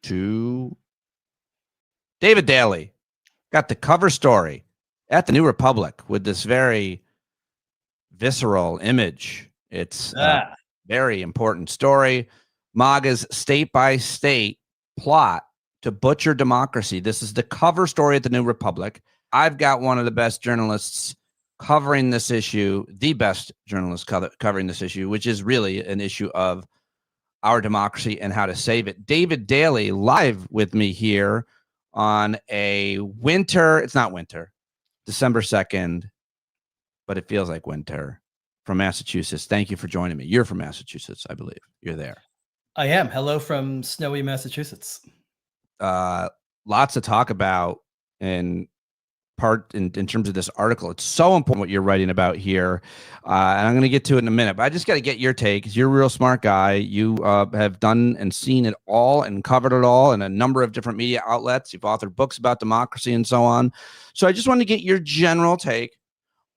to David Daley. Got the cover story at the New Republic with this very visceral image. It's a very important story. MAGA's state-by-state plot to butcher democracy. This is the cover story at the New Republic. I've got one of the best journalists covering this issue, the best journalist covering this issue, which is really an issue of our democracy and how to save it. David Daley live with me here on a winter, it's not winter, December 2nd, but it feels like winter, from Massachusetts. Thank you for joining me. You're from Massachusetts, I believe. You're there. I am. Hello from snowy Massachusetts. Lots to talk about in terms of this article. It's so important what you're writing about here. And I'm going to get to it in a minute, but I just got to get your take because you're a real smart guy. You have done and seen it all and covered it all in a number of different media outlets. You've authored books about democracy and so on. So I just want to get your general take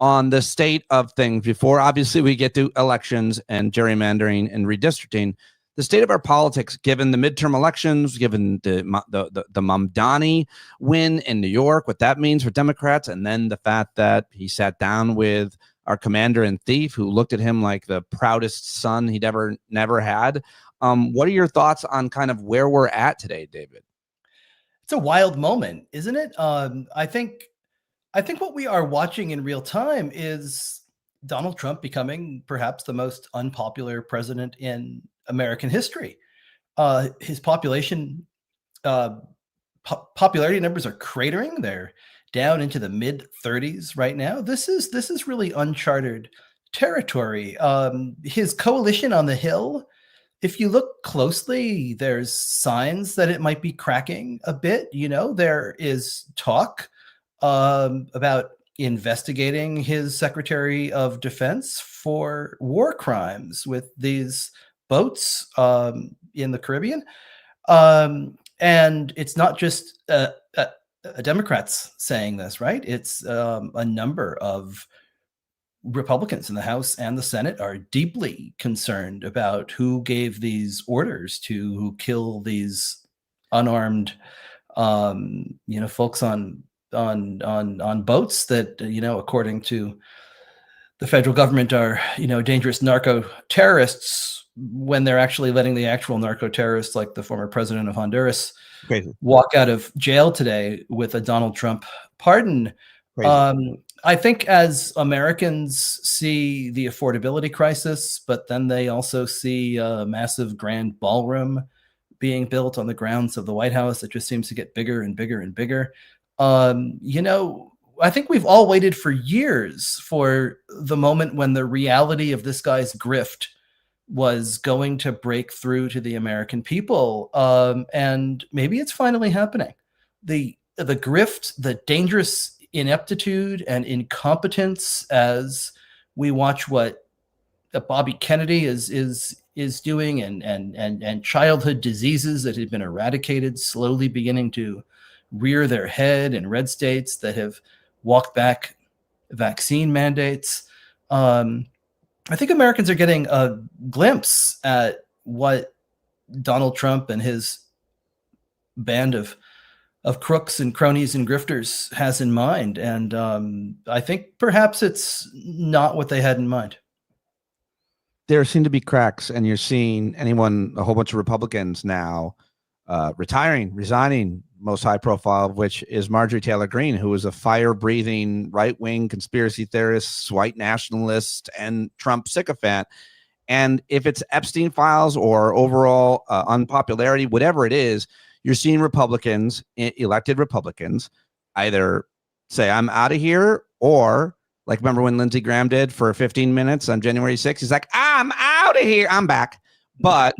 on the state of things before obviously we get to elections and gerrymandering and redistricting. The state of our politics, given the midterm elections, given the Mamdani win in New York, what that means for Democrats, and then the fact that he sat down with our commander in chief, who looked at him like the proudest son he'd never had. What are your thoughts on kind of where we're at today, David? It's a wild moment, isn't it? I think what we are watching in real time is Donald Trump becoming perhaps the most unpopular president in American history. His population popularity numbers are cratering. They're down into the mid 30s right now. This is really uncharted territory. His coalition on the Hill, if you look closely, there's signs that it might be cracking a bit. You know, there is talk about investigating his Secretary of Defense for war crimes with these boats in the Caribbean. And it's not just Democrats saying this, right? It's a number of Republicans in the House and the Senate are deeply concerned about who gave these orders to kill these unarmed, folks on boats that, according to the federal government are, dangerous narco terrorists, when they're actually letting the actual narco terrorists, like the former president of Honduras, walk out of jail today with a Donald Trump pardon. I think as Americans see the affordability crisis, but then they also see a massive grand ballroom being built on the grounds of the White House that just seems to get bigger and bigger and bigger. I think we've all waited for years for the moment when the reality of this guy's grift was going to break through to the American people. And maybe it's finally happening. The grift, the dangerous ineptitude and incompetence as we watch what Bobby Kennedy is doing and childhood diseases that had been eradicated slowly beginning to rear their head in red states that have walked back vaccine mandates. I think Americans are getting a glimpse at what Donald Trump and his band of crooks and cronies and grifters has in mind. And I think perhaps it's not what they had in mind. There seem to be cracks, and you're seeing a whole bunch of Republicans now resigning, most high profile of which is Marjorie Taylor Greene, who is a fire-breathing right-wing conspiracy theorist, white nationalist, and Trump sycophant. And if it's Epstein files or overall unpopularity, whatever it is, you're seeing Republicans, elected Republicans, either say, I'm out of here, or like, remember when Lindsey Graham did for 15 minutes on January 6th? He's like, I'm out of here. I'm back. But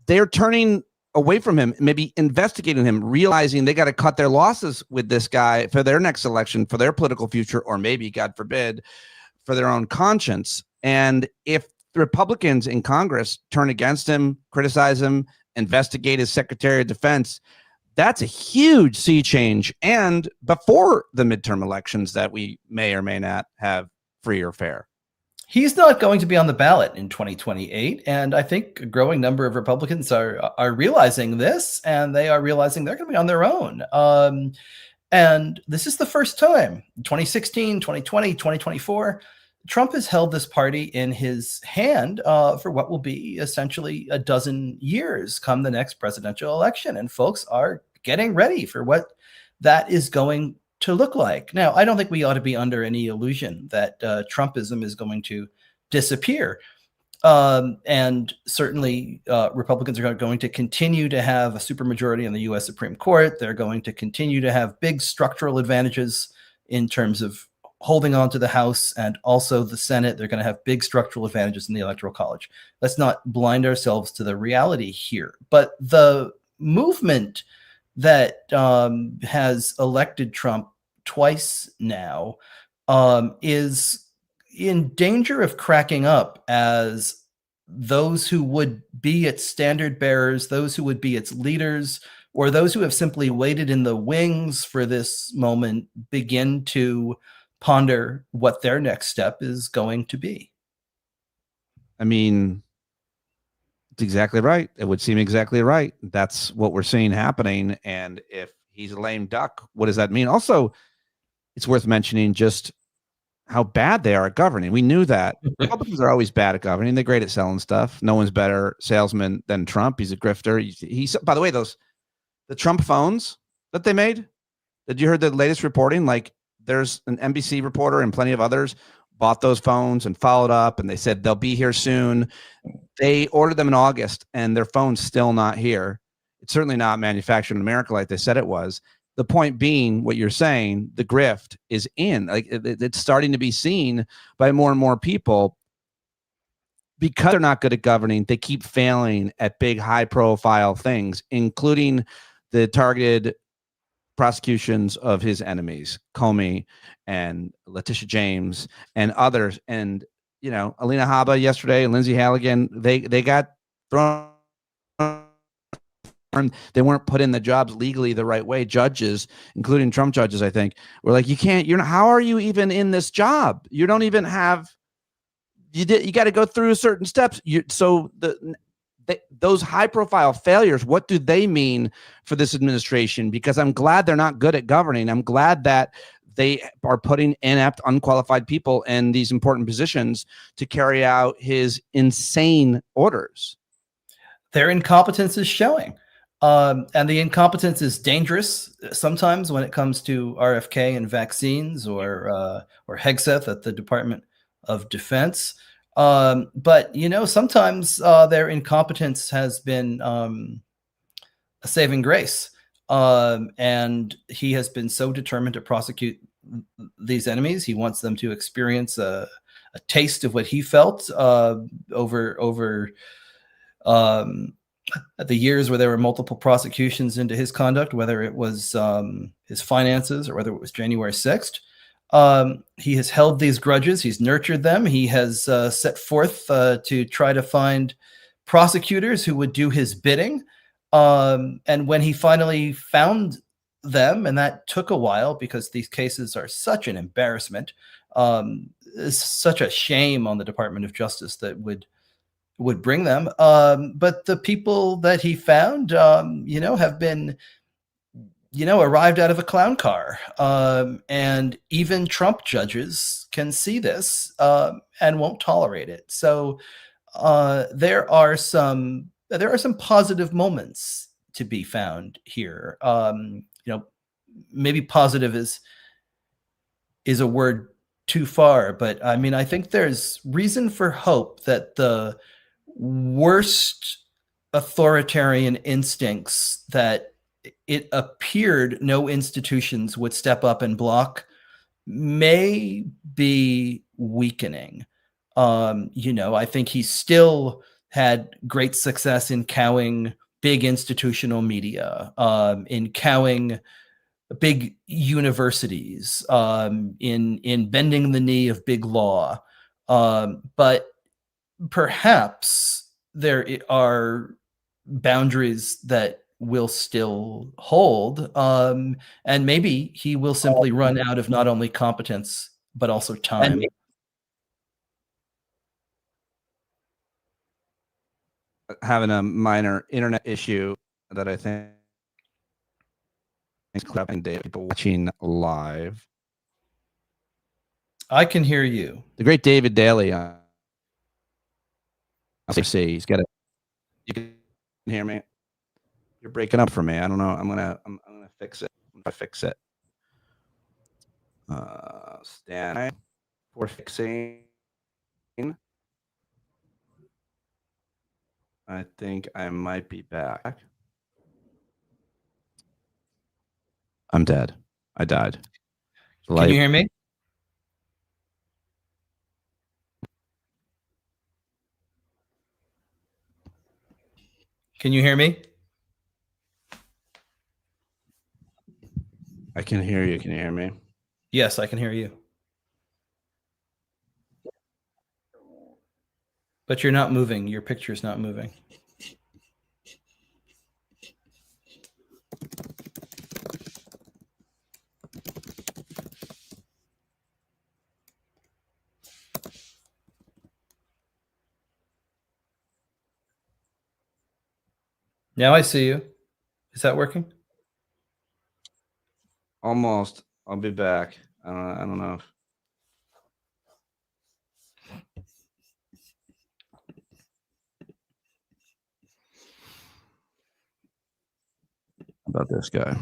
they're turning away from him, maybe investigating him, realizing they got to cut their losses with this guy for their next election, for their political future, or maybe, God forbid, for their own conscience. And if the Republicans in Congress turn against him, criticize him, investigate his Secretary of Defense, that's a huge sea change. And before the midterm elections that we may or may not have free or fair. He's not going to be on the ballot in 2028, and I think a growing number of Republicans are realizing this, and they are realizing they're going to be on their own. And this is the first time, 2016, 2020, 2024, Trump has held this party in his hand for what will be essentially a dozen years come the next presidential election. And folks are getting ready for what that is going to look like. Now, I don't think we ought to be under any illusion that Trumpism is going to disappear. And certainly Republicans are going to continue to have a supermajority in the U.S. Supreme Court. They're going to continue to have big structural advantages in terms of holding on to the House and also the Senate. They're going to have big structural advantages in the Electoral College. Let's not blind ourselves to the reality here. But the movement that has elected Trump twice now is in danger of cracking up as those who would be its standard bearers, those who would be its leaders, or those who have simply waited in the wings for this moment begin to ponder what their next step is going to be. I mean, it's exactly right. It would seem exactly right. That's what we're seeing happening. And if he's a lame duck, what does that mean? Also, it's worth mentioning just how bad they are at governing. We knew that. Republicans are always bad at governing. They're great at selling stuff. No one's better salesman than Trump. He's a grifter. He's by the way, the Trump phones that they made. Did you hear the latest reporting? Like there's an NBC reporter and plenty of others bought those phones and followed up, and they said they'll be here soon. They ordered them in August, and their phone's still not here. It's certainly not manufactured in America like they said it was. The point being, what you're saying, the grift is in. Like it's starting to be seen by more and more people because they're not good at governing. They keep failing at big, high-profile things, including the targeted prosecutions of his enemies, Comey and Letitia James and others. And Alina Habba yesterday and Lindsey Halligan, they got thrown. They weren't put in the jobs legally the right way. Judges, including Trump judges, I think, were like, how are you even in this job? You don't even have, you got to go through certain steps. Those high profile failures, what do they mean for this administration? Because I'm glad they're not good at governing. I'm glad that they are putting inept, unqualified people in these important positions to carry out his insane orders. Their incompetence is showing. And the incompetence is dangerous sometimes when it comes to RFK and vaccines or Hegseth at the Department of Defense. But sometimes their incompetence has been a saving grace. And he has been so determined to prosecute these enemies. He wants them to experience a taste of what he felt over the years where there were multiple prosecutions into his conduct, whether it was his finances or whether it was January 6th. He has held these grudges. He's nurtured them. He has set forth to try to find prosecutors who would do his bidding. And when he finally found them, and that took a while because these cases are such an embarrassment, such a shame on the Department of Justice that would bring them. But the people that he found, have been, arrived out of a clown car. And even Trump judges can see this and won't tolerate it. So there are some positive moments to be found here. Maybe positive is a word too far, but I mean, I think there's reason for hope that the worst authoritarian instincts that it appeared no institutions would step up and block may be weakening. I think he still had great success in cowing big institutional media, in cowing big universities, in bending the knee of big law. But perhaps there are boundaries that will still hold, and maybe he will simply run out of not only competence but also time. having a minor internet issue that I think is clapping people watching live. I can hear you. The great David Daley. See, he's got a. You can hear me. You're breaking up for me. I don't know. I'm gonna fix it. I'm gonna fix it. Stand for fixing. I think I might be back. I'm dead. I died. Can you hear me? Can you hear me? I can hear you. Can you hear me? Yes, I can hear you. But you're not moving. Your picture's not moving. Now I see you. Is that working? Almost. I'll be back. I don't know. About this guy.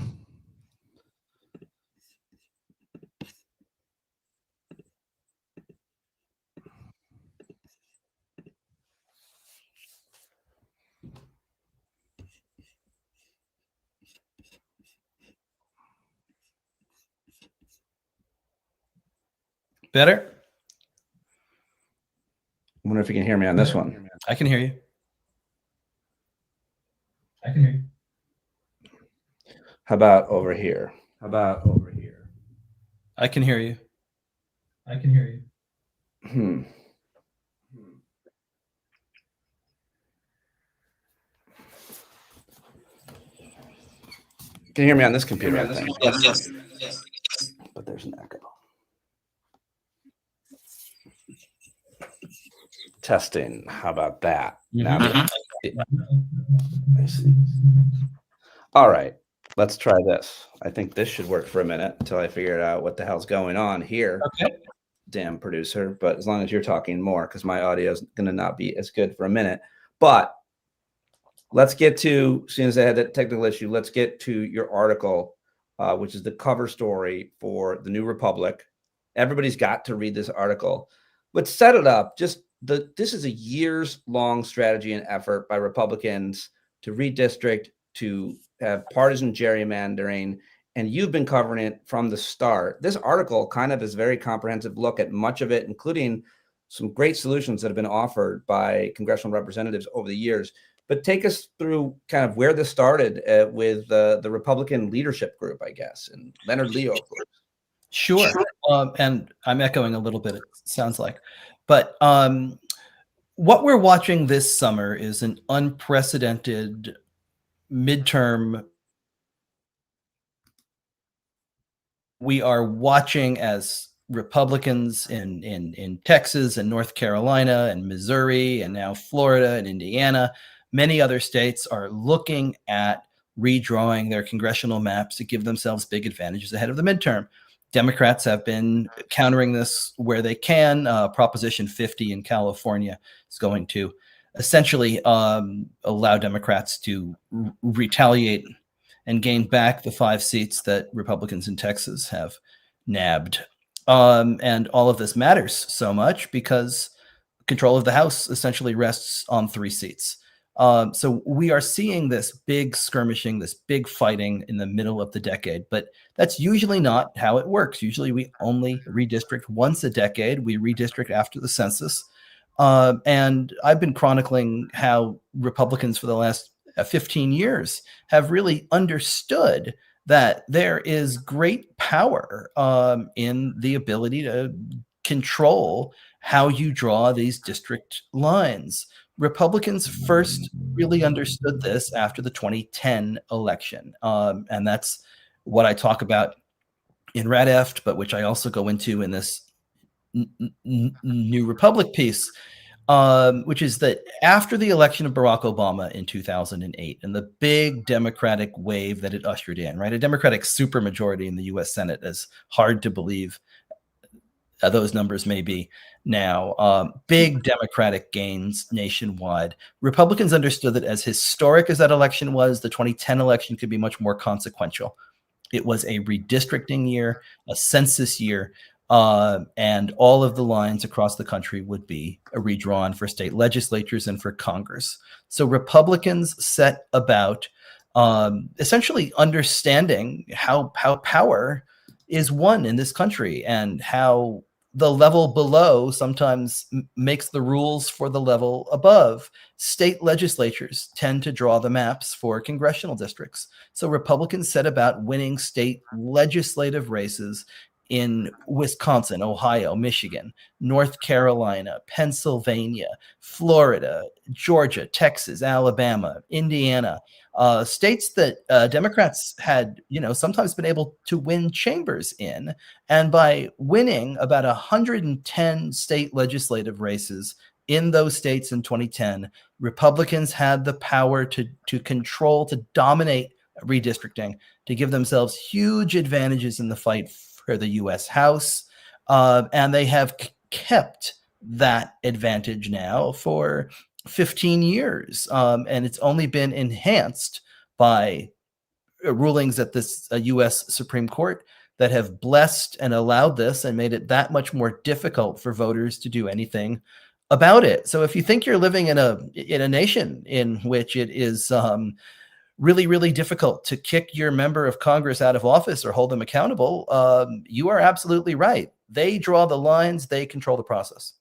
Better? I wonder if you can hear me on this one. I can hear you. I can hear you. How about over here? I can hear you. I can hear you. Hmm. Can you hear me on this computer? Yes. But there's an echo. Testing. How about that? Now, I see. All right. Let's try this. I think this should work for a minute until I figure out what the hell's going on here. Okay. Damn producer. But as long as you're talking more, because my audio is going to not be as good for a minute. But let's get to, as soon as I had that technical issue, let's get to your article, which is the cover story for the New Republic. Everybody's got to read this article. But set it up. This is a years-long strategy and effort by Republicans to redistrict, to have partisan gerrymandering, and you've been covering it from the start. This article kind of is a very comprehensive look at much of it, including some great solutions that have been offered by congressional representatives over the years. But take us through kind of where this started with the Republican leadership group, I guess, and Leonard Leo. Sure. And I'm echoing a little bit, it sounds like. But what we're watching this summer is an unprecedented midterm. We are watching as Republicans in Texas and North Carolina and Missouri and now Florida and Indiana, many other states are looking at redrawing their congressional maps to give themselves big advantages ahead of the midterm. Democrats have been countering this where they can. Proposition 50 in California is going to essentially allow Democrats to retaliate and gain back the 5 seats that Republicans in Texas have nabbed. And all of this matters so much because control of the House essentially rests on 3 seats. So we are seeing this big skirmishing, this big fighting in the middle of the decade, but that's usually not how it works. Usually we only redistrict once a decade. We redistrict after the census. And I've been chronicling how Republicans for the last 15 years have really understood that there is great power in the ability to control how you draw these district lines. Republicans first really understood this after the 2010 election. And that's what I talk about in RADEFT, but which I also go into in this New Republic piece. which is that after the election of Barack Obama in 2008 and the big Democratic wave that it ushered in, right? A Democratic supermajority in the US Senate, as hard to believe those numbers may be now, big Democratic gains nationwide. Republicans understood that as historic as that election was, the 2010 election could be much more consequential. It was a redistricting year, a census year, and all of the lines across the country would be redrawn for state legislatures and for Congress. So Republicans set about essentially understanding how power is won in this country and how the level below sometimes makes the rules for the level above. State legislatures tend to draw the maps for congressional districts. So Republicans set about winning state legislative races in Wisconsin, Ohio, Michigan, North Carolina, Pennsylvania, Florida, Georgia, Texas, Alabama, Indiana, states that Democrats had, sometimes been able to win chambers in. And by winning about 110 state legislative races in those states in 2010, Republicans had the power to control, to dominate redistricting, to give themselves huge advantages in the fight for the U.S. House. And they have kept that advantage now for 15 years. And it's only been enhanced by rulings at this U.S. Supreme Court that have blessed and allowed this and made it that much more difficult for voters to do anything about it. So if you think you're living in a nation in which it is really, really difficult to kick your member of Congress out of office or hold them accountable, you are absolutely right. They draw the lines, they control the process.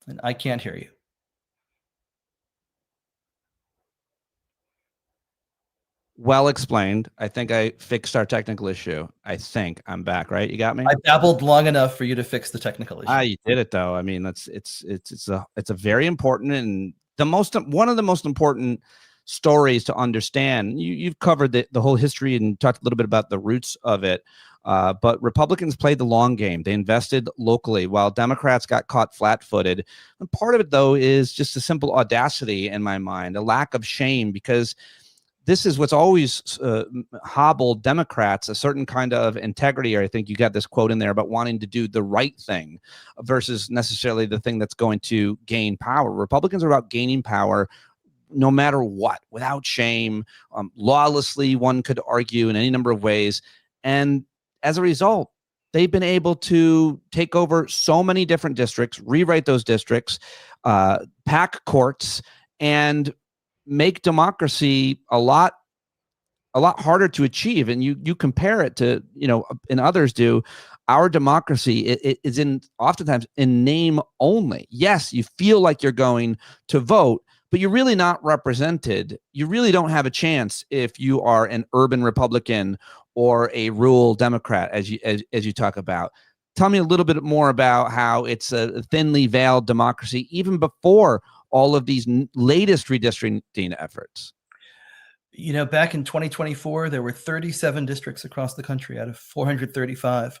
And I can't hear you. Well explained. I think I fixed our technical issue. I think I'm back, right? You got me? I babbled long enough for you to fix the technical issue. You did it though. I mean, it's a very important and one of the most important stories to understand. You've covered the whole history and talked a little bit about the roots of it. But Republicans played the long game. They invested locally while Democrats got caught flat-footed. And part of it, though, is just a simple audacity in my mind, a lack of shame, because this is what's always hobbled Democrats, a certain kind of integrity. Or I think you got this quote in there about wanting to do the right thing versus necessarily the thing that's going to gain power. Republicans are about gaining power no matter what, without shame, lawlessly, one could argue in any number of ways. And as a result, they've been able to take over so many different districts, rewrite those districts, pack courts, and make democracy a lot harder to achieve. And you compare it to, and others do, our democracy, it is oftentimes in name only. Yes, you feel like you're going to vote, but you're really not represented. You really don't have a chance if you are an urban Republican or a rural Democrat, as you talk about. Tell me a little bit more about how it's a thinly veiled democracy, even before all of these latest redistricting efforts. Back in 2024, there were 37 districts across the country out of 435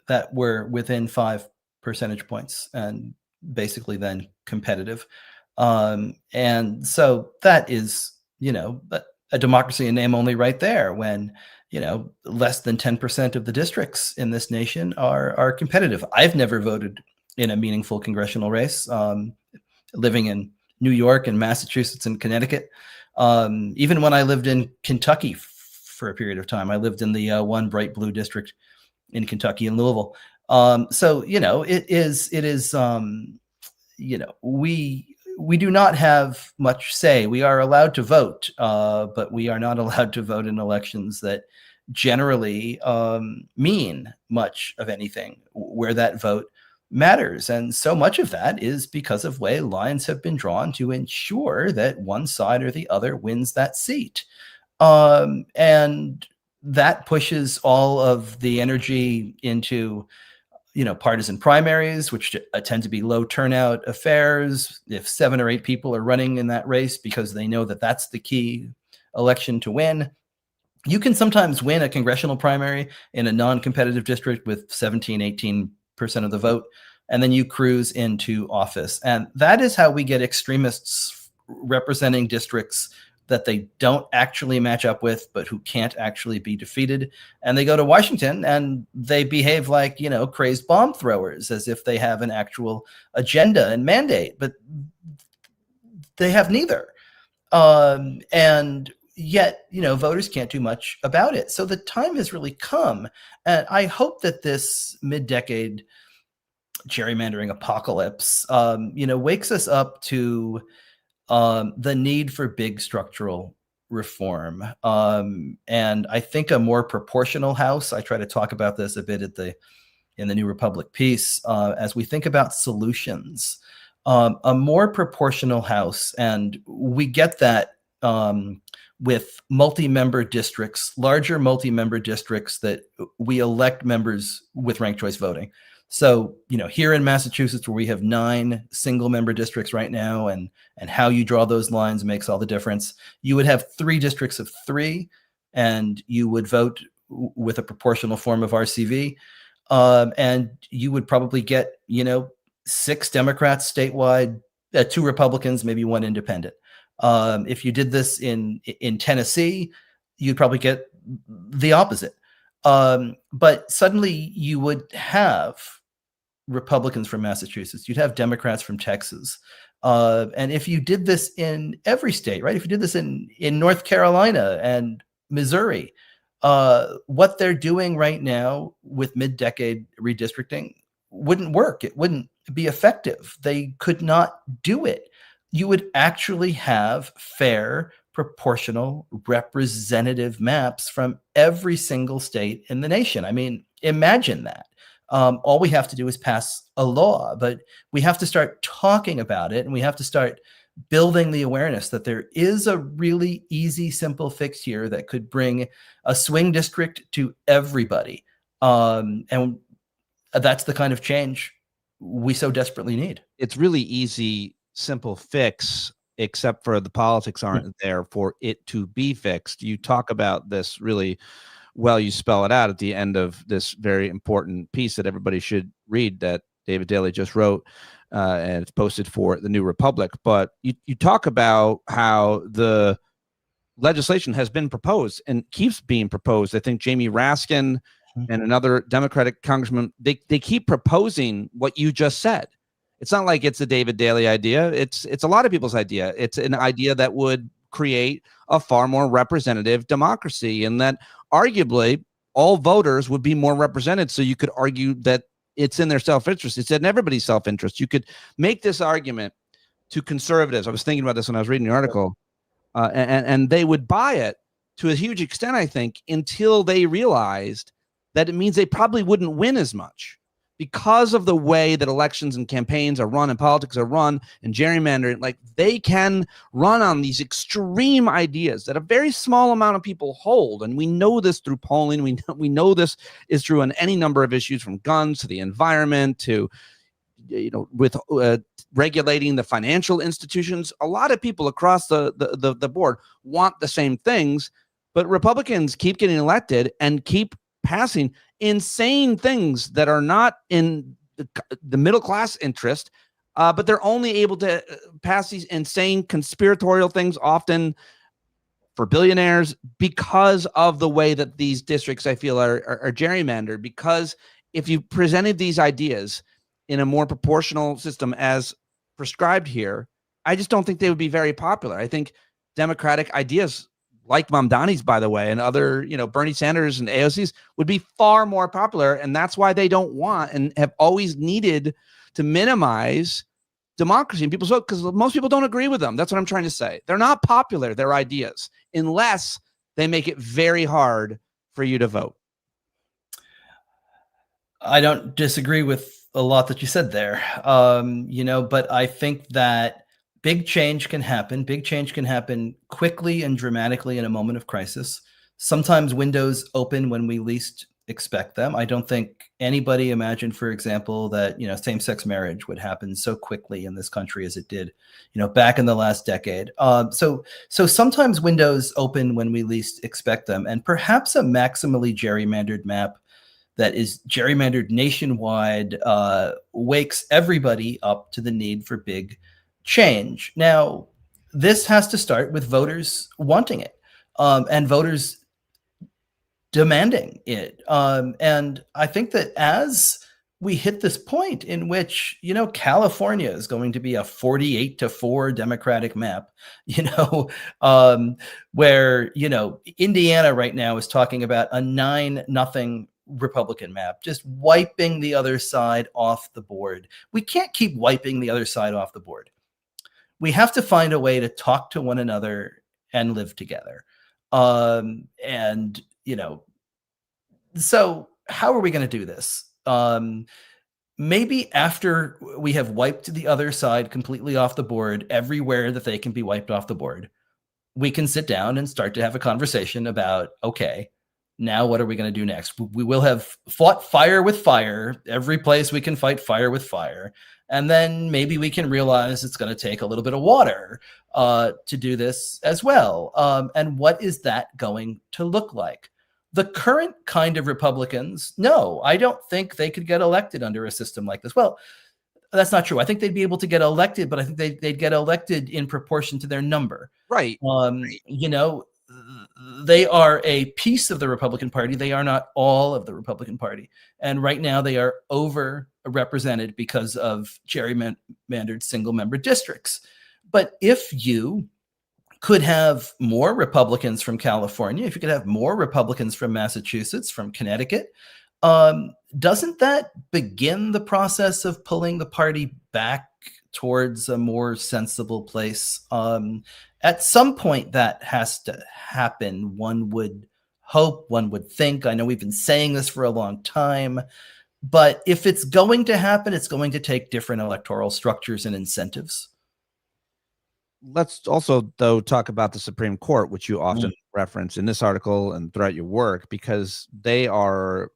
that were within 5 percentage points and basically then competitive. And so that is, a democracy in name only right there, when less than 10% of the districts in this nation are competitive. I've never voted in a meaningful congressional race, living in New York and Massachusetts and Connecticut. Even when I lived in Kentucky for a period of time, I lived in the one bright blue district in Kentucky in Louisville. So, it is, we do not have much say. We are allowed to vote, but we are not allowed to vote in elections that generally mean much of anything, where that vote matters. And so much of that is because of way lines have been drawn to ensure that one side or the other wins that seat. And that pushes all of the energy into partisan primaries, which tend to be low turnout affairs. If 7 or 8 people are running in that race because they know that that's the key election to win, you can sometimes win a congressional primary in a non-competitive district with 17, 18% of the vote and then you cruise into office. And that is how we get extremists representing districts that they don't actually match up with, but who can't actually be defeated. And they go to Washington and they behave like, crazed bomb throwers, as if they have an actual agenda and mandate, but they have neither. And yet, voters can't do much about it. So the time has really come. And I hope that this mid-decade gerrymandering apocalypse, wakes us up to the need for big structural reform. And I think a more proportional House, I try to talk about this a bit in the New Republic piece, as we think about solutions, a more proportional House. And we get that with multi-member districts, larger multi-member districts that we elect members with ranked choice voting. So, here in Massachusetts, where we have 9 single-member districts right now, and how you draw those lines makes all the difference. You would have 3 districts of 3, and you would vote with a proportional form of RCV, and you would probably get, 6 Democrats statewide, 2 Republicans, maybe 1 independent. If you did this in Tennessee, you'd probably get the opposite. But suddenly you would have Republicans from Massachusetts, you'd have Democrats from Texas. And if you did this in every state, right? If you did this in North Carolina and Missouri, what they're doing right now with mid-decade redistricting wouldn't work. It wouldn't be effective. They could not do it. You would actually have fair, proportional, representative maps from every single state in the nation. I mean, imagine that. All we have to do is pass a law, but we have to start talking about it, and we have to start building the awareness that there is a really easy, simple fix here that could bring a swing district to everybody. And that's the kind of change we so desperately need. It's really easy, simple fix, except for the politics aren't there for it to be fixed. You talk about this really well, you spell it out at the end of this very important piece that everybody should read that David Daley just wrote, and it's posted for the New Republic. But you talk about how the legislation has been proposed and keeps being proposed. I think Jamie Raskin and another Democratic congressman, they keep proposing what you just said. It's not like it's a David Daley idea. It's a lot of people's idea. It's an idea that would create a far more representative democracy, and that arguably all voters would be more represented. So you could argue that it's in their self-interest. It's in everybody's self-interest. You could make this argument to conservatives. I was thinking about this when I was reading the article, and they would buy it to a huge extent, I think, until they realized that it means they probably wouldn't win as much. Because of the way that elections and campaigns are run and politics are run and gerrymandering, like they can run on these extreme ideas that a very small amount of people hold. And we know this through polling. We know this is true on any number of issues, from guns to the environment to, with regulating the financial institutions. A lot of people across the board want the same things, but Republicans keep getting elected and keep passing insane things that are not in the middle class interest, but they're only able to pass these insane conspiratorial things, often for billionaires, because of the way that these districts, I feel, are gerrymandered. Because if you presented these ideas in a more proportional system as prescribed here, I just don't think they would be very popular. I think Democratic ideas, like Mamdani's, by the way, and other, Bernie Sanders and AOC's, would be far more popular. And that's why they don't want and have always needed to minimize democracy and people's vote, because most people don't agree with them. That's what I'm trying to say. They're not popular, their ideas, unless they make it very hard for you to vote. I don't disagree with a lot that you said there, but I think that big change can happen. Big change can happen quickly and dramatically in a moment of crisis. Sometimes windows open when we least expect them. I don't think anybody imagined, for example, that same-sex marriage would happen so quickly in this country as it did, back in the last decade. So sometimes windows open when we least expect them, and perhaps a maximally gerrymandered map that is gerrymandered nationwide wakes everybody up to the need for big change. Now, this has to start with voters wanting it, and voters demanding it. And I think that as we hit this point in which, California is going to be a 48-4 Democratic map, where, Indiana right now is talking about a 9-0 Republican map, just wiping the other side off the board. We can't keep wiping the other side off the board. We have to find a way to talk to one another and live together. And, so how are we going to do this? Maybe after we have wiped the other side completely off the board, everywhere that they can be wiped off the board, we can sit down and start to have a conversation about, okay, now what are we going to do next? We will have fought fire with fire, every place we can fight fire with fire. And then maybe we can realize it's going to take a little bit of water to do this as well. And what is that going to look like? The current kind of Republicans, no, I don't think they could get elected under a system like this. Well, that's not true. I think they'd be able to get elected, but I think they'd get elected in proportion to their number. Right. They are a piece of the Republican Party. They are not all of the Republican Party. And right now they are overrepresented because of gerrymandered single-member districts. But if you could have more Republicans from California, if you could have more Republicans from Massachusetts, from Connecticut, doesn't that begin the process of pulling the party back towards a more sensible place? At some point that has to happen, one would hope, one would think. I know we've been saying this for a long time, but if it's going to happen, it's going to take different electoral structures and incentives. Let's also, though, talk about the Supreme Court, which you often reference in this article and throughout your work, because they are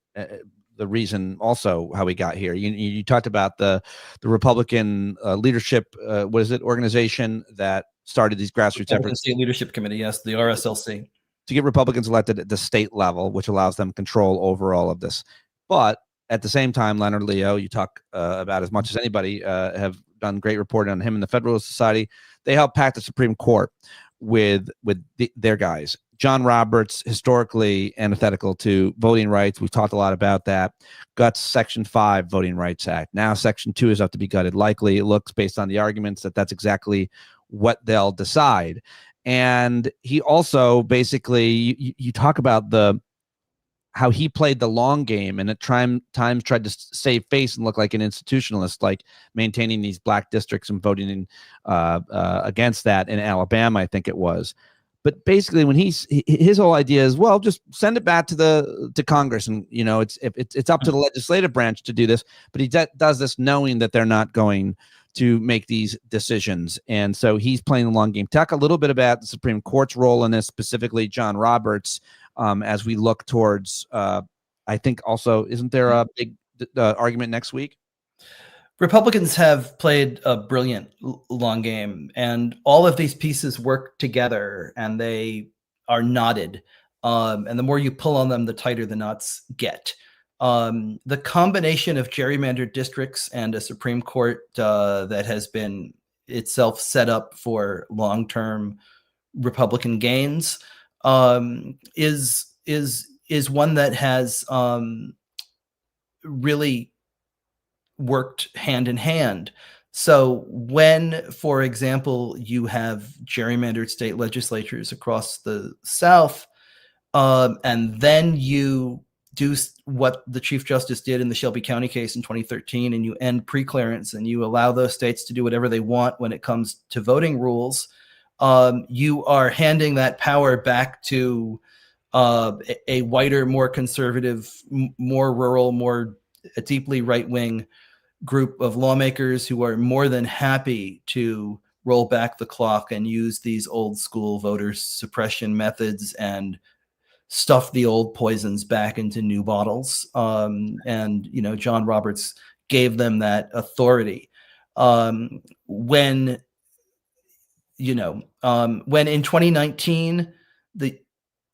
the reason also how we got here. You talked about the Republican leadership, what is it, organization that started these grassroots efforts. State Leadership Committee, yes, the RSLC. To get Republicans elected at the state level, which allows them control over all of this. But at the same time, Leonard Leo, you talk about as much as anybody, have done great reporting on him in the Federalist Society. They helped pack the Supreme Court with their guys. John Roberts, historically antithetical to voting rights. We've talked a lot about that. Guts Section 5 Voting Rights Act. Now Section 2 is up to be gutted. Likely, it looks based on the arguments that that's exactly what they'll decide. And he also basically, you talk about how he played the long game and at times tried to save face and look like an institutionalist, like maintaining these black districts and voting in, against that in Alabama, I think it was. But basically, when his whole idea is, well, just send it back to Congress, and it's up to the legislative branch to do this. But he does this knowing that they're not going to make these decisions, and so he's playing the long game. Talk a little bit about the Supreme Court's role in this, specifically John Roberts. As we look towards, I think also, isn't there a big argument next week? Republicans have played a brilliant long game, and all of these pieces work together, and they are knotted. And the more you pull on them, the tighter the knots get. The combination of gerrymandered districts and a Supreme Court that has been itself set up for long-term Republican gains is one that has really worked hand in hand. So when, for example, you have gerrymandered state legislatures across the South, and then you do what the Chief Justice did in the Shelby County case in 2013, and you end preclearance and you allow those states to do whatever they want when it comes to voting rules, you are handing that power back to a whiter, more conservative, more rural, more deeply right-wing group of lawmakers who are more than happy to roll back the clock and use these old school voter suppression methods and stuff the old poisons back into new bottles. And John Roberts gave them that authority. When in 2019,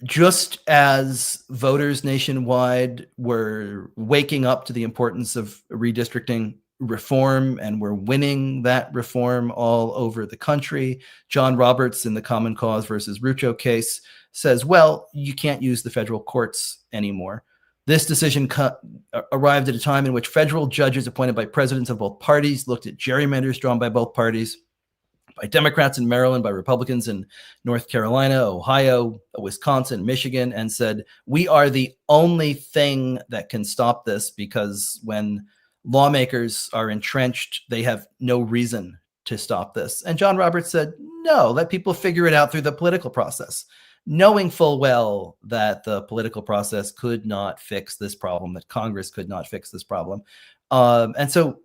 just as voters nationwide were waking up to the importance of redistricting reform and were winning that reform all over the country, John Roberts in the Common Cause versus Rucho case says, well, you can't use the federal courts anymore. This decision arrived at a time in which federal judges appointed by presidents of both parties looked at gerrymanders drawn by both parties, by Democrats in Maryland, by Republicans in North Carolina, Ohio, Wisconsin, Michigan, and said, we are the only thing that can stop this, because when lawmakers are entrenched, they have no reason to stop this. And John Roberts said, no, let people figure it out through the political process, knowing full well that the political process could not fix this problem, that Congress could not fix this problem. And so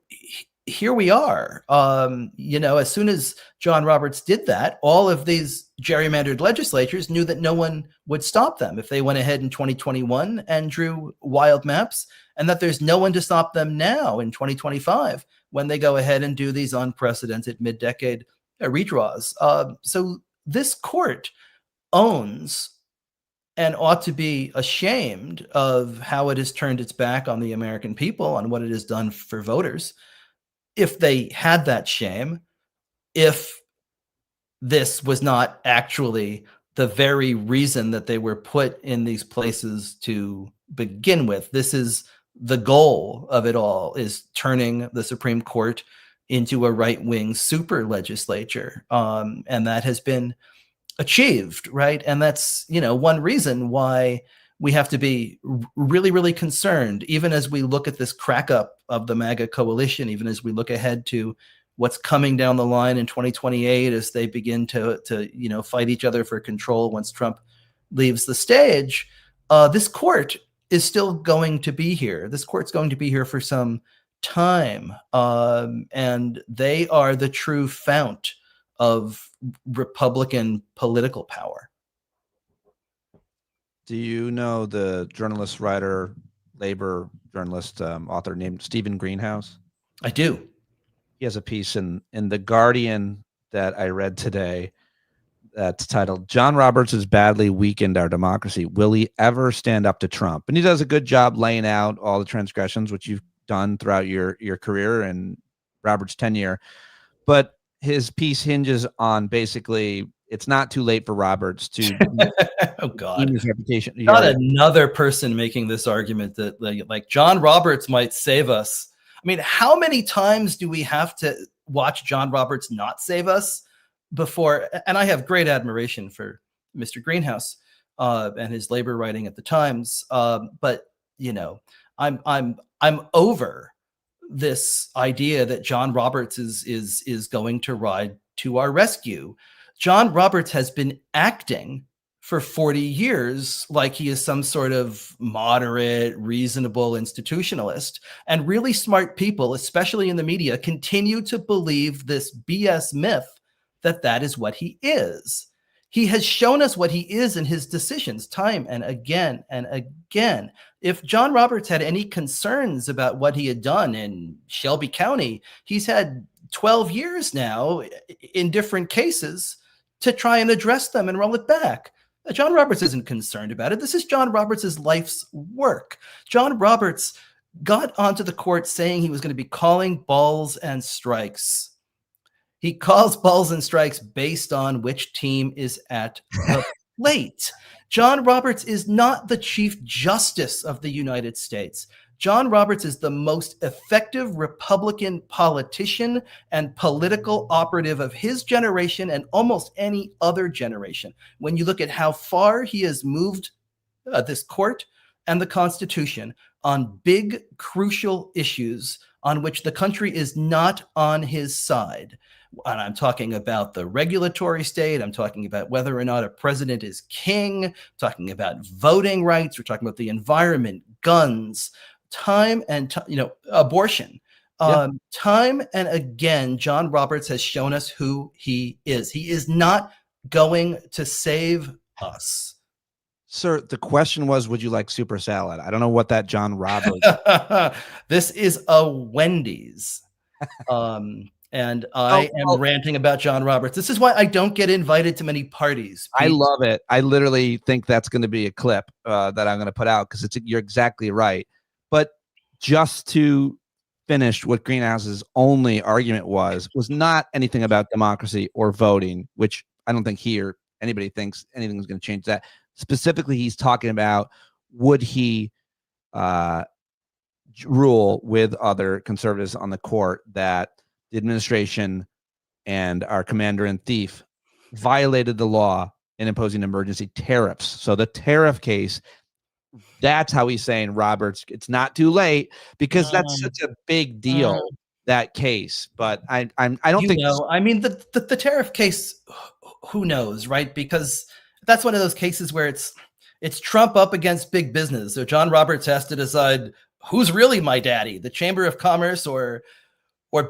here we are. As soon as John Roberts did that, all of these gerrymandered legislatures knew that no one would stop them if they went ahead in 2021 and drew wild maps, and that there's no one to stop them now in 2025 when they go ahead and do these unprecedented mid-decade redraws. So this court owns and ought to be ashamed of how it has turned its back on the American people, on what it has done for voters. If they had that shame, if this was not actually the very reason that they were put in these places to begin with. This is the goal of it all, is turning the Supreme Court into a right-wing super legislature. And that has been achieved, right? And that's, one reason why we have to be really, really concerned, even as we look at this crack up of the MAGA coalition, even as we look ahead to what's coming down the line in 2028, as they begin to fight each other for control once Trump leaves the stage. This court is still going to be here. This court's going to be here for some time. And they are the true fount of Republican political power. Do you know the journalist, writer, labor journalist, author named Stephen Greenhouse? I do. He has a piece in The Guardian that I read today that's titled, John Roberts has badly weakened our democracy. Will he ever stand up to Trump? And he does a good job laying out all the transgressions, which you've done throughout your career and Roberts' tenure. But his piece hinges on basically, it's not too late for Roberts to oh God, his reputation. Not another person making this argument that like John Roberts might save us. I mean, how many times do we have to watch John Roberts not save us before? And I have great admiration for Mr. Greenhouse and his labor writing at the Times. But I'm over this idea that John Roberts is going to ride to our rescue. John Roberts has been acting for 40 years like he is some sort of moderate, reasonable institutionalist. And really smart people, especially in the media, continue to believe this BS myth that that is what he is. He has shown us what he is in his decisions time and again and again. If John Roberts had any concerns about what he had done in Shelby County, he's had 12 years now in different cases to try and address them and roll it back. John Roberts isn't concerned about it. This is John Roberts' life's work. John Roberts got onto the court saying he was going to be calling balls and strikes. He calls balls and strikes based on which team is at the plate. John Roberts is not the Chief Justice of the United States. John Roberts is the most effective Republican politician and political operative of his generation and almost any other generation. When you look at how far he has moved this court and the Constitution on big, crucial issues on which the country is not on his side. And I'm talking about the regulatory state. I'm talking about whether or not a president is king. I'm talking about voting rights. We're talking about the environment, guns, time and abortion. Time and again, John Roberts has shown us who he is. He is not going to save us. Sir, the question was, would you like super salad? I don't know what that John Roberts. This is a Wendy's. And I am ranting about John Roberts. This is why I don't get invited to many parties. I Pete. love it. I literally think that's going to be a clip that I'm going to put out because you're exactly right. But just to finish what Greenhouse's only argument was not anything about democracy or voting, which I don't think he or anybody thinks anything's going to change that. Specifically, he's talking about would he rule with other conservatives on the court that the administration and our commander in chief violated the law in imposing emergency tariffs. So the tariff case, that's how he's saying, Roberts, it's not too late because that's such a big deal, that case. But I don't think I mean, the tariff case, who knows, right? Because that's one of those cases where it's Trump up against big business. So John Roberts has to decide who's really my daddy, the Chamber of Commerce or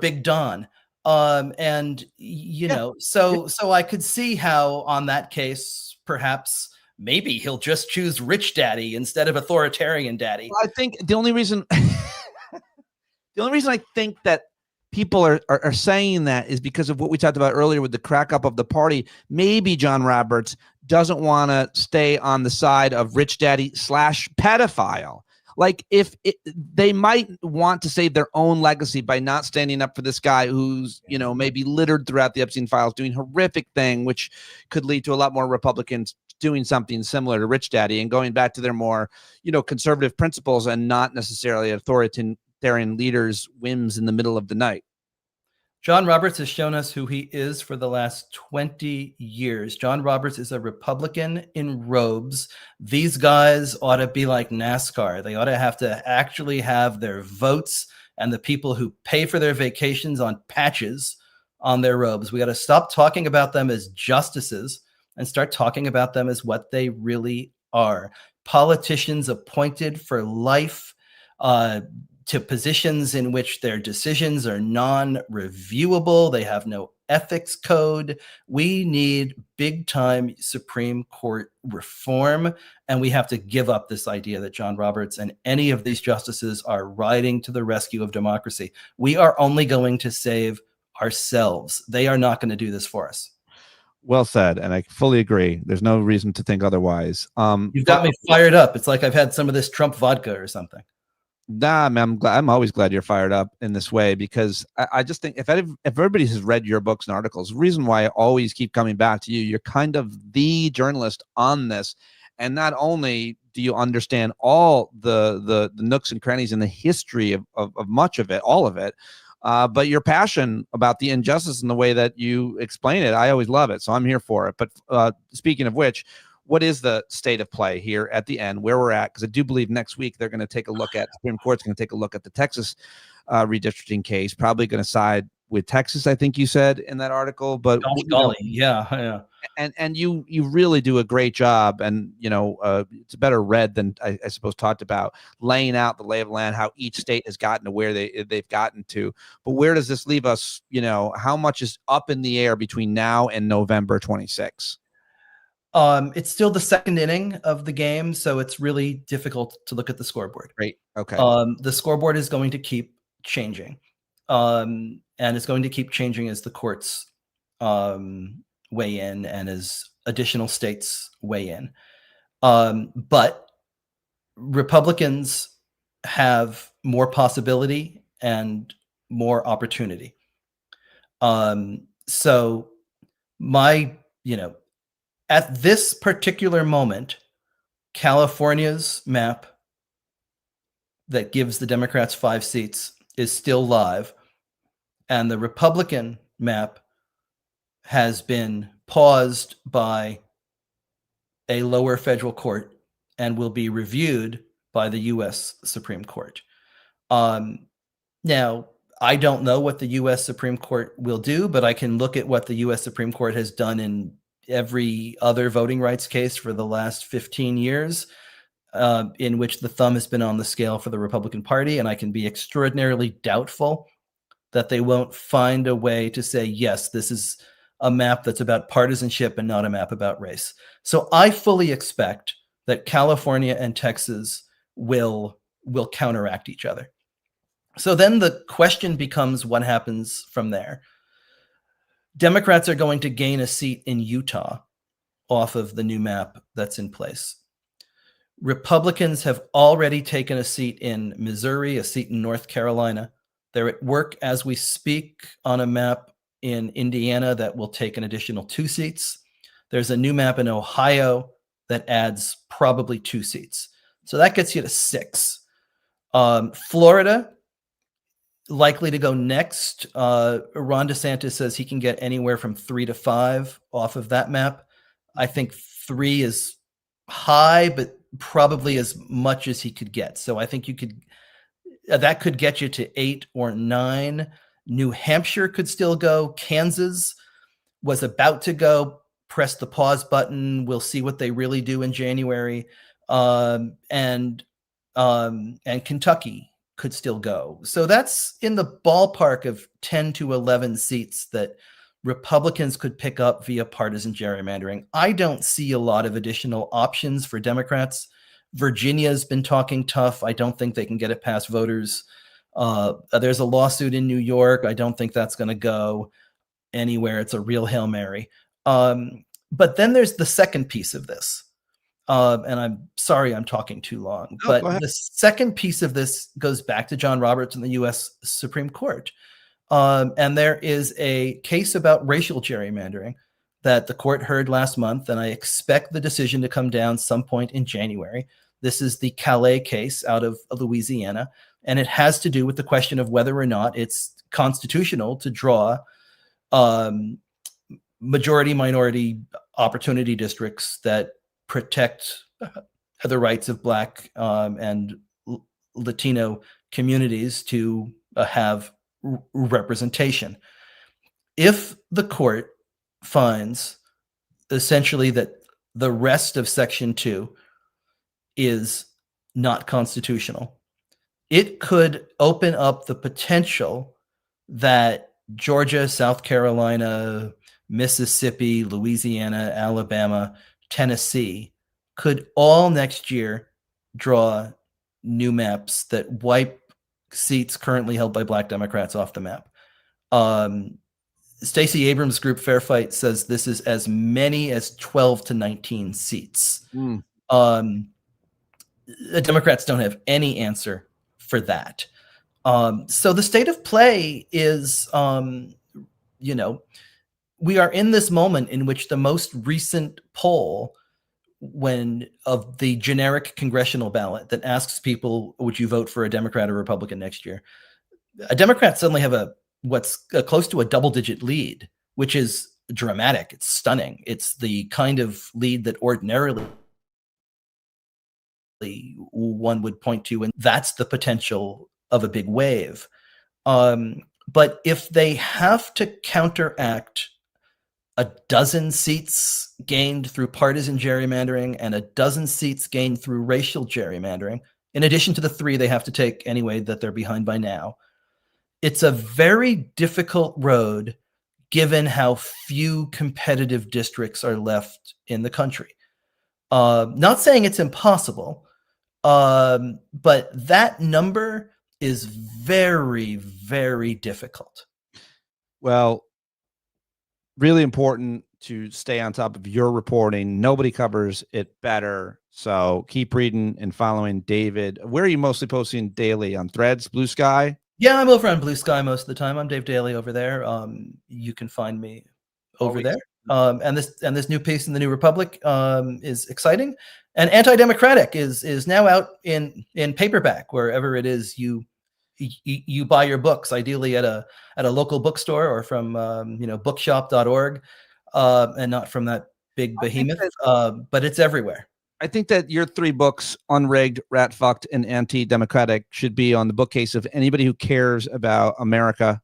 Big Don. And you know, so I could see how on that case, perhaps maybe he'll just choose rich daddy instead of authoritarian daddy. Well, I think the only reason I think that people are saying that is because of what we talked about earlier with the crack up of the party. Maybe John Roberts doesn't want to stay on the side of rich daddy / pedophile. Like they might want to save their own legacy by not standing up for this guy who's, maybe littered throughout the Epstein files, doing horrific thing, which could lead to a lot more Republicans doing something similar to Rich Daddy and going back to their more, conservative principles and not necessarily authoritarian leaders' whims in the middle of the night. John Roberts has shown us who he is for the last 20 years. John Roberts is a Republican in robes. These guys ought to be like NASCAR. They ought to have to actually have their votes and the people who pay for their vacations on patches on their robes. We got to stop talking about them as justices and start talking about them as what they really are. Politicians appointed for life, to positions in which their decisions are non-reviewable. They have no ethics code. We need big-time Supreme Court reform, and we have to give up this idea that John Roberts and any of these justices are riding to the rescue of democracy. We are only going to save ourselves. They are not going to do this for us. Well said, and I fully agree. There's no reason to think otherwise. You've got me fired up. It's like I've had some of this Trump vodka or something. Nah, man, I'm always glad you're fired up in this way because I just think if everybody has read your books and articles, the reason why I always keep coming back to you, you're kind of the journalist on this. And not only do you understand all the nooks and crannies in the history of much of it, all of it, but your passion about the injustice and the way that you explain it, I always love it. So I'm here for it. But speaking of which, what is the state of play here at the end, where we're at? Because I do believe next week they're going to take a look at, Supreme Court's going to take a look at the Texas redistricting case, probably going to side with Texas, I think you said in that article. But golly, yeah. And you really do a great job, and it's a better read than I suppose talked about, laying out the lay of the land, how each state has gotten to where they've gotten to. But where does this leave us? How much is up in the air between now and November 26? It's still the second inning of the game, so it's really difficult to look at the scoreboard. Great. Okay. The scoreboard is going to keep changing, and it's going to keep changing as the courts weigh in and as additional states weigh in. But Republicans have more possibility and more opportunity. So at this particular moment, California's map that gives the Democrats 5 seats is still live, and the Republican map has been paused by a lower federal court and will be reviewed by the U.S. Supreme Court. Now, I don't know what the U.S. Supreme Court will do, but I can look at what the U.S. Supreme Court has done in every other voting rights case for the last 15 years, in which the thumb has been on the scale for the Republican Party. And I can be extraordinarily doubtful that they won't find a way to say, yes, this is a map that's about partisanship and not a map about race. So I fully expect that California and Texas will counteract each other. So then the question becomes what happens from there. Democrats are going to gain a seat in Utah off of the new map that's in place. Republicans have already taken a seat in Missouri, a seat in North Carolina. They're at work as we speak on a map in Indiana that will take an additional 2 seats. There's a new map in Ohio that adds probably 2 seats. So that gets you to 6. Florida, likely to go next. Ron DeSantis says he can get anywhere from 3 to 5 off of that map. I think 3 is high, but probably as much as he could get. So I think you could that could get you to 8 or 9. New Hampshire could still go. Kansas was about to go. Press the pause button. We'll see what they really do in January. And Kentucky could still go. So that's in the ballpark of 10 to 11 seats that Republicans could pick up via partisan gerrymandering. I don't see a lot of additional options for Democrats. Virginia's been talking tough. I don't think they can get it past voters. There's a lawsuit in New York. I don't think that's going to go anywhere. It's a real Hail Mary. But then there's the second piece of this. And I'm sorry I'm talking too long. No, but the second piece of this goes back to John Roberts and the U.S. Supreme Court. And there is a case about racial gerrymandering that the court heard last month, and I expect the decision to come down some point in January. This is the Calais case out of Louisiana, and it has to do with the question of whether or not it's constitutional to draw majority-minority opportunity districts that protect the rights of Black and Latino communities to have representation. If the court finds essentially that the rest of Section 2 is not constitutional, it could open up the potential that Georgia, South Carolina, Mississippi, Louisiana, Alabama, Tennessee could all next year draw new maps that wipe seats currently held by Black Democrats off the map. Stacey Abrams' group Fair Fight says this is as many as 12 to 19 seats. The Democrats don't have any answer for that. So the state of play is, we are in this moment in which the most recent poll of the generic congressional ballot that asks people, would you vote for a Democrat or Republican next year? A Democrat suddenly have what's close to a double-digit lead, which is dramatic. It's stunning. It's the kind of lead that ordinarily one would point to, and that's the potential of a big wave. But if they have to counteract a dozen seats gained through partisan gerrymandering and a dozen seats gained through racial gerrymandering, in addition to the 3 they have to take anyway that they're behind by now, it's a very difficult road given how few competitive districts are left in the country. Not saying it's impossible, but that number is very, very difficult. Well, really important to stay on top of your reporting. Nobody covers it better. So keep reading and following David. Where are you mostly posting daily? On Threads, Blue Sky? Yeah, I'm over on Blue Sky most of the time. I'm Dave Daley over there. You can find me over there. And this new piece in the New Republic is exciting. And Anti-Democratic is now out in paperback wherever it is you buy your books, ideally at a local bookstore or from bookshop.org, and not from that big behemoth. But it's everywhere. I think that your 3 books, Unrigged, Rat Fucked, and Anti-Democratic, should be on the bookcase of anybody who cares about America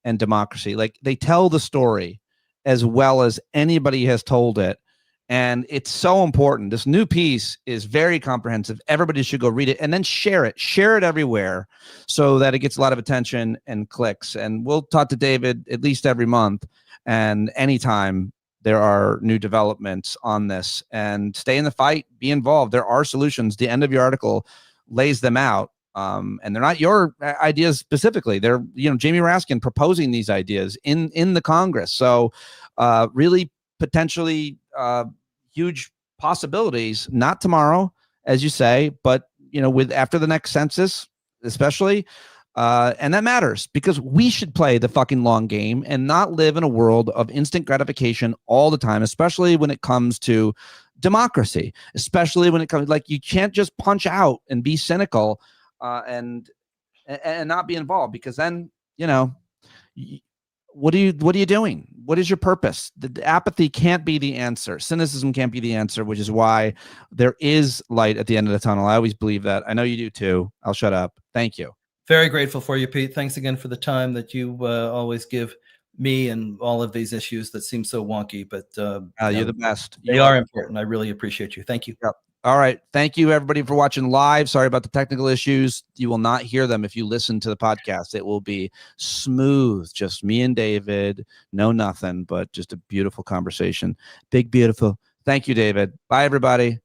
and democracy. Like, they tell the story as well as anybody has told it. And it's so important. This new piece is very comprehensive. Everybody should go read it and then share it. Share it everywhere so that it gets a lot of attention and clicks. And we'll talk to David at least every month and anytime there are new developments on this. And stay in the fight. Be involved. There are solutions. The end of your article lays them out. And they're not your ideas specifically. They're, Jamie Raskin proposing these ideas in the Congress. So really potentially huge possibilities, not tomorrow, as you say, but with after the next census, especially. And that matters because we should play the fucking long game and not live in a world of instant gratification all the time, especially when it comes to democracy, especially when it comes, like, you can't just punch out and be cynical and not be involved, because then, what are you doing? What is your purpose? The apathy can't be the answer. Cynicism can't be the answer, which is why there is light at the end of the tunnel. I always believe that. I know you do too. I'll shut up. Thank you. Very grateful for you, Pete. Thanks again for the time that you always give me and all of these issues that seem so wonky, but you're the best. They are important. I really appreciate you. Thank you. Yep. All right. Thank you, everybody, for watching live. Sorry about the technical issues. You will not hear them if you listen to the podcast. It will be smooth. Just me and David. No nothing, but just a beautiful conversation. Big, beautiful. Thank you, David. Bye, everybody.